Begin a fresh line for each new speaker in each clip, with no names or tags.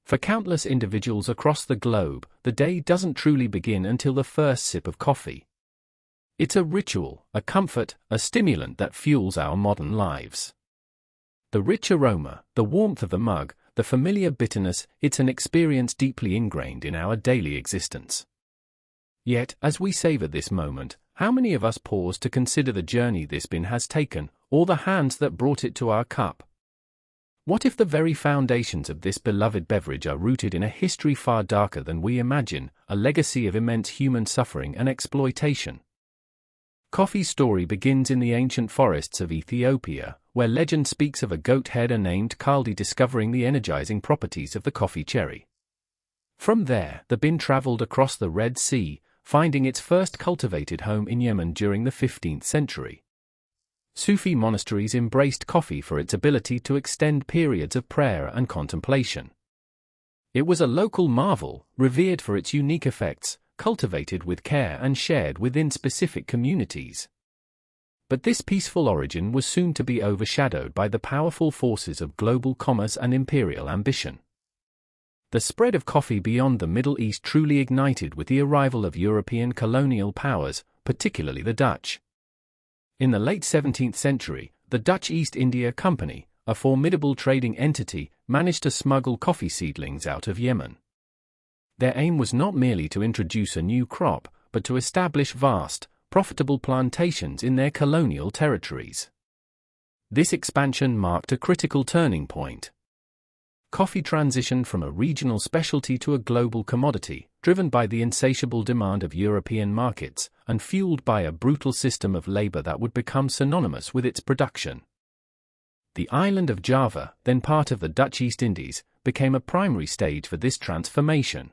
For countless individuals across the globe, the day doesn't truly begin until the first sip of coffee. It's a ritual, a comfort, a stimulant that fuels our modern lives. The rich aroma, the warmth of the mug, the familiar bitterness, it's an experience deeply ingrained in our daily existence. Yet, as we savor this moment, how many of us pause to consider the journey this bean has taken, or the hands that brought it to our cup? What if the very foundations of this beloved beverage are rooted in a history far darker than we imagine, a legacy of immense human suffering and exploitation? Coffee's story begins in the ancient forests of Ethiopia, where legend speaks of a goat herder named Kaldi discovering the energizing properties of the coffee cherry. From there, the bean traveled across the Red Sea, finding its first cultivated home in Yemen during the 15th century. Sufi monasteries embraced coffee for its ability to extend periods of prayer and contemplation. It was a local marvel, revered for its unique effects, cultivated with care and shared within specific communities. But this peaceful origin was soon to be overshadowed by the powerful forces of global commerce and imperial ambition. The spread of coffee beyond the Middle East truly ignited with the arrival of European colonial powers, particularly the Dutch. In the late 17th century, the Dutch East India Company, a formidable trading entity, managed to smuggle coffee seedlings out of Yemen. Their aim was not merely to introduce a new crop, but to establish vast, profitable plantations in their colonial territories. This expansion marked a critical turning point. Coffee transitioned from a regional specialty to a global commodity, driven by the insatiable demand of European markets, and fueled by a brutal system of labor that would become synonymous with its production. The island of Java, then part of the Dutch East Indies, became a primary stage for this transformation.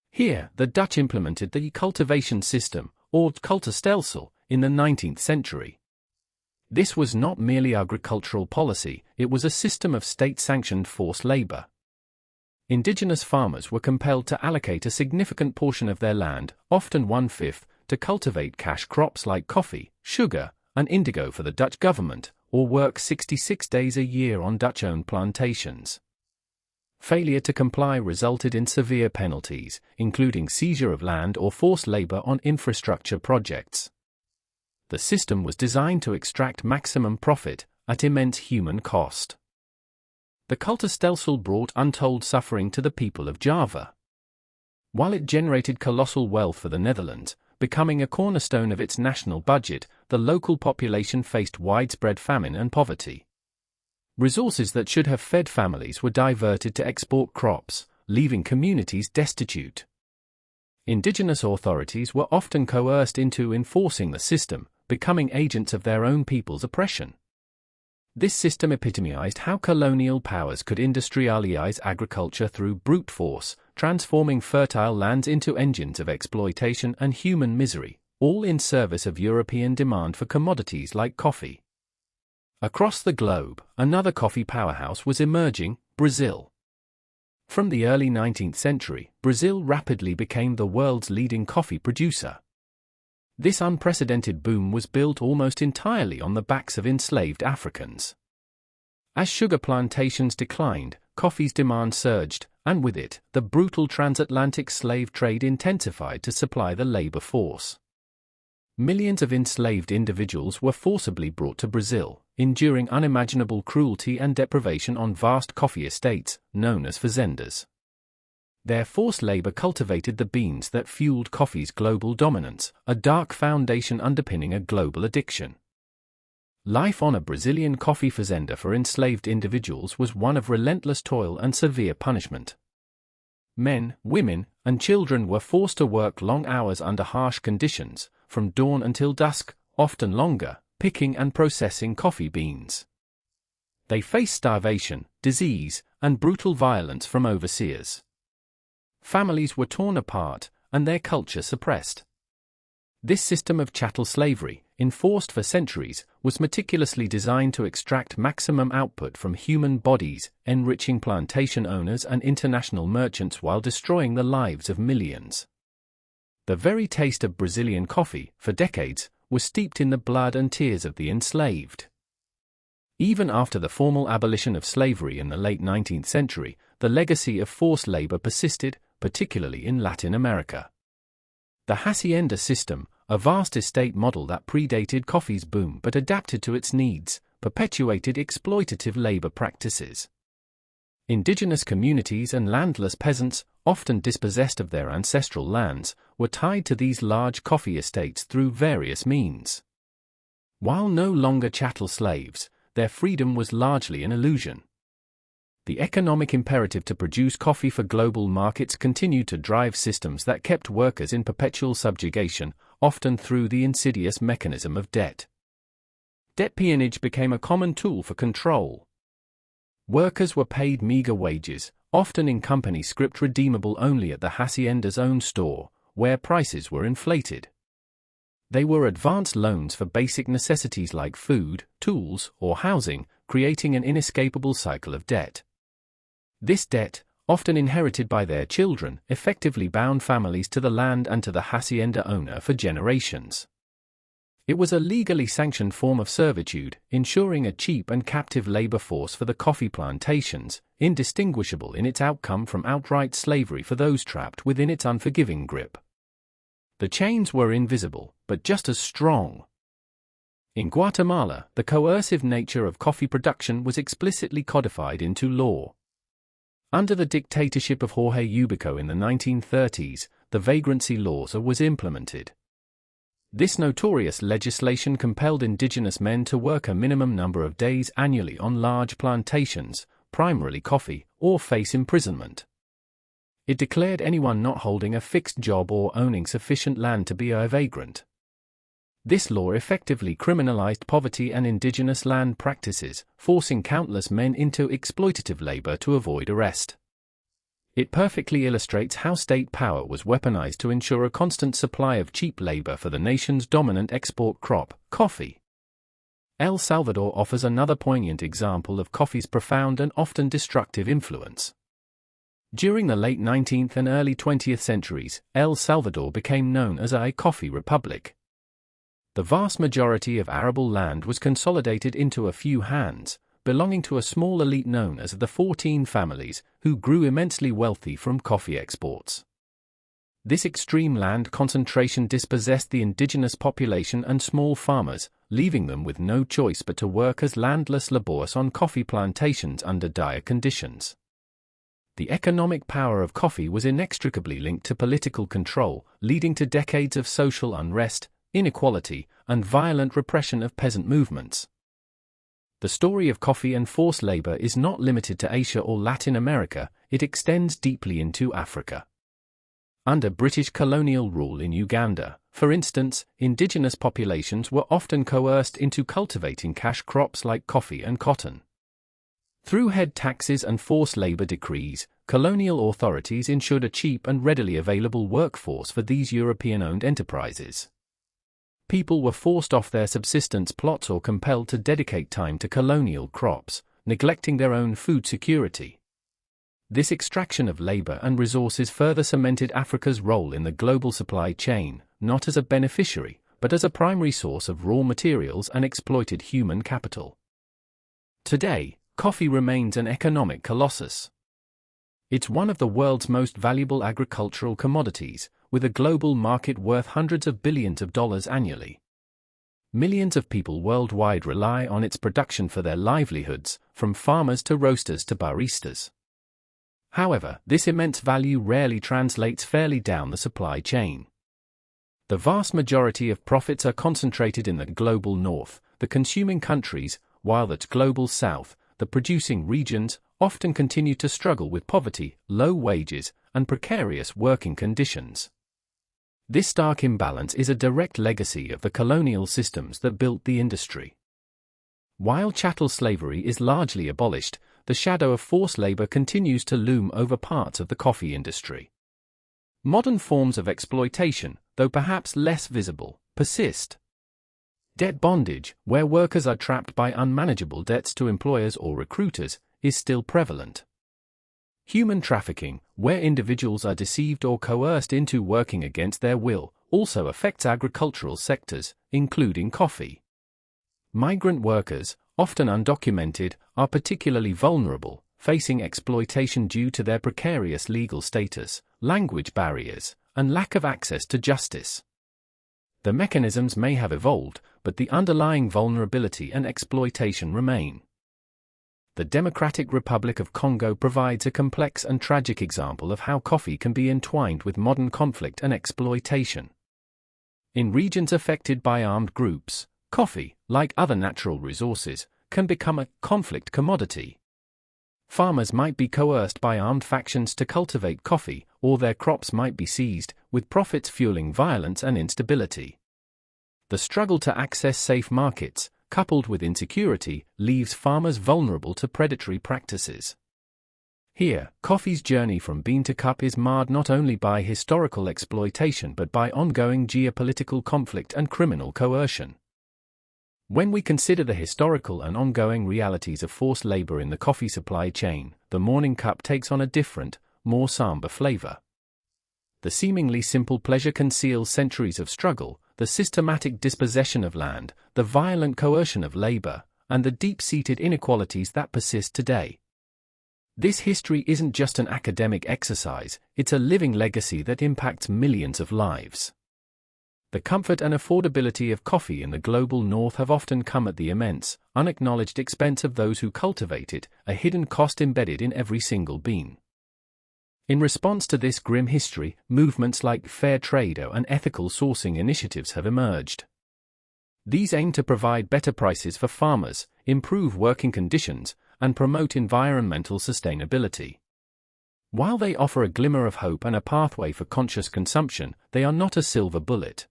Here, the Dutch implemented the cultivation system, or culterstelsel, in the 19th century. This was not merely agricultural policy, it was a system of state-sanctioned forced labor. Indigenous farmers were compelled to allocate a significant portion of their land, often 1/5, to cultivate cash crops like coffee, sugar, and indigo for the Dutch government, or work 66 days a year on Dutch-owned plantations. Failure to comply resulted in severe penalties, including seizure of land or forced labor on infrastructure projects. The system was designed to extract maximum profit, at immense human cost. The culterstelsel brought untold suffering to the people of Java. While it generated colossal wealth for the Netherlands, becoming a cornerstone of its national budget, the local population faced widespread famine and poverty. Resources that should have fed families were diverted to export crops, leaving communities destitute. Indigenous authorities were often coerced into enforcing the system, becoming agents of their own people's oppression. This system epitomized how colonial powers could industrialize agriculture through brute force, transforming fertile lands into engines of exploitation and human misery, all in service of European demand for commodities like coffee. Across the globe, another coffee powerhouse was emerging, Brazil. From the early 19th century, Brazil rapidly became the world's leading coffee producer. This unprecedented boom was built almost entirely on the backs of enslaved Africans. As sugar plantations declined, coffee's demand surged, and with it, the brutal transatlantic slave trade intensified to supply the labor force. Millions of enslaved individuals were forcibly brought to Brazil, enduring unimaginable cruelty and deprivation on vast coffee estates, known as fazendas. Their forced labor cultivated the beans that fueled coffee's global dominance, a dark foundation underpinning a global addiction. Life on a Brazilian coffee fazenda for enslaved individuals was one of relentless toil and severe punishment. Men, women, and children were forced to work long hours under harsh conditions, from dawn until dusk, often longer, picking and processing coffee beans. They faced starvation, disease, and brutal violence from overseers. Families were torn apart, and their culture suppressed. This system of chattel slavery, enforced for centuries, was meticulously designed to extract maximum output from human bodies, enriching plantation owners and international merchants while destroying the lives of millions. The very taste of Brazilian coffee, for decades, was steeped in the blood and tears of the enslaved. Even after the formal abolition of slavery in the late 19th century, the legacy of forced labor persisted, particularly in Latin America. The hacienda system, a vast estate model that predated coffee's boom but adapted to its needs, perpetuated exploitative labor practices. Indigenous communities and landless peasants, often dispossessed of their ancestral lands, were tied to these large coffee estates through various means. While no longer chattel slaves, their freedom was largely an illusion. The economic imperative to produce coffee for global markets continued to drive systems that kept workers in perpetual subjugation, often through the insidious mechanism of debt. Debt peonage became a common tool for control. Workers were paid meager wages, often in company script redeemable only at the hacienda's own store, where prices were inflated. They were advance loans for basic necessities like food, tools, or housing, creating an inescapable cycle of debt. This debt, often inherited by their children, effectively bound families to the land and to the hacienda owner for generations. It was a legally sanctioned form of servitude, ensuring a cheap and captive labor force for the coffee plantations, indistinguishable in its outcome from outright slavery for those trapped within its unforgiving grip. The chains were invisible, but just as strong. In Guatemala, the coercive nature of coffee production was explicitly codified into law. Under the dictatorship of Jorge Ubico in the 1930s, the vagrancy laws was implemented. This notorious legislation compelled indigenous men to work a minimum number of days annually on large plantations, primarily coffee, or face imprisonment. It declared anyone not holding a fixed job or owning sufficient land to be a vagrant. This law effectively criminalized poverty and indigenous land practices, forcing countless men into exploitative labor to avoid arrest. It perfectly illustrates how state power was weaponized to ensure a constant supply of cheap labor for the nation's dominant export crop, coffee. El Salvador offers another poignant example of coffee's profound and often destructive influence. During the late 19th and early 20th centuries, El Salvador became known as a coffee republic. The vast majority of arable land was consolidated into a few hands, belonging to a small elite known as the 14 families, who grew immensely wealthy from coffee exports. This extreme land concentration dispossessed the indigenous population and small farmers, leaving them with no choice but to work as landless laborers on coffee plantations under dire conditions. The economic power of coffee was inextricably linked to political control, leading to decades of social unrest, inequality, and violent repression of peasant movements. The story of coffee and forced labor is not limited to Asia or Latin America, it extends deeply into Africa. Under British colonial rule in Uganda, for instance, indigenous populations were often coerced into cultivating cash crops like coffee and cotton. Through head taxes and forced labor decrees, colonial authorities ensured a cheap and readily available workforce for these European-owned enterprises. People were forced off their subsistence plots or compelled to dedicate time to colonial crops, neglecting their own food security. This extraction of labor and resources further cemented Africa's role in the global supply chain, not as a beneficiary, but as a primary source of raw materials and exploited human capital. Today, coffee remains an economic colossus. It's one of the world's most valuable agricultural commodities, with a global market worth hundreds of billions of dollars annually. Millions of people worldwide rely on its production for their livelihoods, from farmers to roasters to baristas. However, this immense value rarely translates fairly down the supply chain. The vast majority of profits are concentrated in the global north, the consuming countries, while the global south, the producing regions, often continue to struggle with poverty, low wages, and precarious working conditions. This stark imbalance is a direct legacy of the colonial systems that built the industry. While chattel slavery is largely abolished, the shadow of forced labor continues to loom over parts of the coffee industry. Modern forms of exploitation, though perhaps less visible, persist. Debt bondage, where workers are trapped by unmanageable debts to employers or recruiters, is still prevalent. Human trafficking, where individuals are deceived or coerced into working against their will, also affects agricultural sectors, including coffee. Migrant workers, often undocumented, are particularly vulnerable, facing exploitation due to their precarious legal status, language barriers, and lack of access to justice. The mechanisms may have evolved, but the underlying vulnerability and exploitation remain. The Democratic Republic of Congo provides a complex and tragic example of how coffee can be entwined with modern conflict and exploitation. In regions affected by armed groups, coffee, like other natural resources, can become a conflict commodity. Farmers might be coerced by armed factions to cultivate coffee, or their crops might be seized, with profits fueling violence and instability. The struggle to access safe markets, coupled with insecurity, leaves farmers vulnerable to predatory practices. Here, coffee's journey from bean to cup is marred not only by historical exploitation but by ongoing geopolitical conflict and criminal coercion. When we consider the historical and ongoing realities of forced labor in the coffee supply chain, the morning cup takes on a different, more somber flavor. The seemingly simple pleasure conceals centuries of struggle, the systematic dispossession of land, the violent coercion of labor, and the deep-seated inequalities that persist today. This history isn't just an academic exercise, it's a living legacy that impacts millions of lives. The comfort and affordability of coffee in the global north have often come at the immense, unacknowledged expense of those who cultivate it, a hidden cost embedded in every single bean. In response to this grim history, movements like fair trade and ethical sourcing initiatives have emerged. These aim to provide better prices for farmers, improve working conditions, and promote environmental sustainability. While they offer a glimmer of hope and a pathway for conscious consumption, they are not a silver bullet.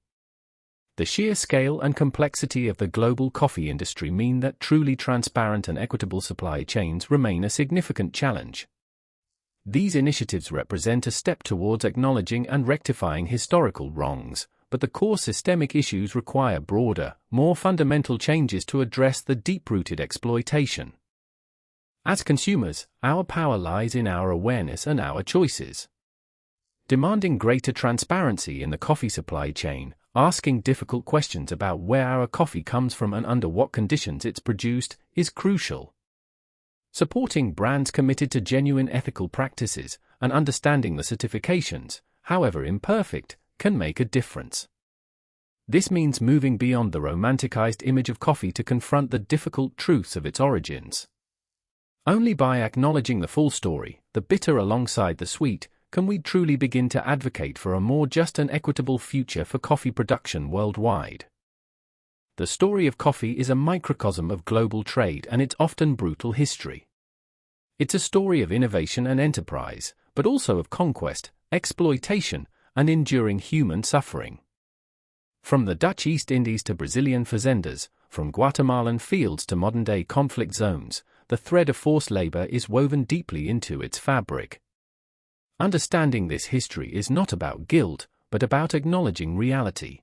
The sheer scale and complexity of the global coffee industry mean that truly transparent and equitable supply chains remain a significant challenge. These initiatives represent a step towards acknowledging and rectifying historical wrongs, but the core systemic issues require broader, more fundamental changes to address the deep-rooted exploitation. As consumers, our power lies in our awareness and our choices. Demanding greater transparency in the coffee supply chain, asking difficult questions about where our coffee comes from and under what conditions it's produced, is crucial. Supporting brands committed to genuine ethical practices and understanding the certifications, however imperfect, can make a difference. This means moving beyond the romanticized image of coffee to confront the difficult truths of its origins. Only by acknowledging the full story, the bitter alongside the sweet, can we truly begin to advocate for a more just and equitable future for coffee production worldwide. The story of coffee is a microcosm of global trade and its often brutal history. It's a story of innovation and enterprise, but also of conquest, exploitation, and enduring human suffering. From the Dutch East Indies to Brazilian fazendas, from Guatemalan fields to modern-day conflict zones, the thread of forced labor is woven deeply into its fabric. Understanding this history is not about guilt, but about acknowledging reality.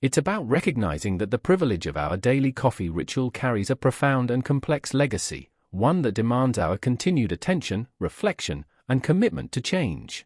It's about recognizing that the privilege of our daily coffee ritual carries a profound and complex legacy, one that demands our continued attention, reflection, and commitment to change.